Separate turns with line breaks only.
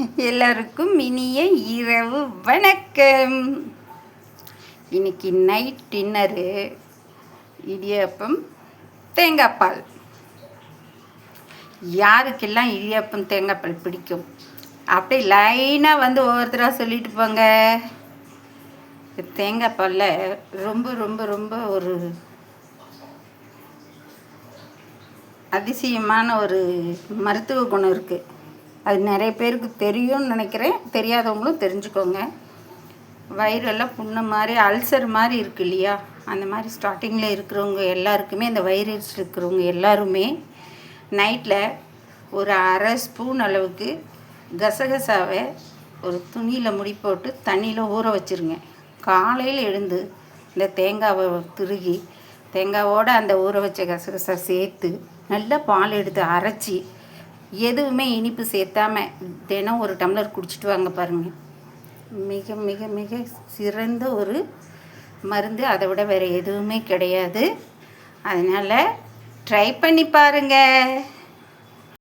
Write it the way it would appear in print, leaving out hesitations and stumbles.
எல்லாருக்கும் இனிய இரவு வணக்கம். இன்னைக்கு நைட் டின்னரு இடியாப்பம் தேங்காய் பால். யாருக்கெல்லாம் இடியாப்பம் தேங்காய் பால் பிடிக்கும்? அப்படியே லைனாக வந்து ஒவ்வொருத்தராக சொல்லிட்டு போங்க. தேங்காய் பாலில் ரொம்ப ரொம்ப ரொம்ப ஒரு அதிசயமான ஒரு மருத்துவ குணம் இருக்குது. அது நிறைய பேருக்கு தெரியும்னு நினைக்கிறேன். தெரியாதவங்களும் தெரிஞ்சுக்கோங்க. வயிறெல்லாம் புண்ணு மாதிரி அல்சர் மாதிரி இருக்குது இல்லையா, அந்த மாதிரி ஸ்டார்டிங்கில் இருக்கிறவங்க எல்லாருக்குமே, இந்த வயிறு இருக்கிறவங்க எல்லாருமே நைட்டில் ஒரு அரை ஸ்பூன் அளவுக்கு கசகசாவை ஒரு துணியில் முடி போட்டு தண்ணியில் ஊற வச்சுருங்க. காலையில் எழுந்து இந்த தேங்காவை திருகி தேங்காவோடு அந்த ஊற வச்ச கசகசா சேர்த்து நல்லா பால் எடுத்து அரைச்சி, எதுவுமே இனிப்பு சேர்த்தாமல் தினம் ஒரு டம்ளர் குடிச்சிட்டு வாங்க பாருங்கள். மிக மிக மிக சிறந்த ஒரு மருந்து. அதை விட வேறு எதுவுமே கிடையாது. அதனால் ட்ரை பண்ணி பாருங்கள்.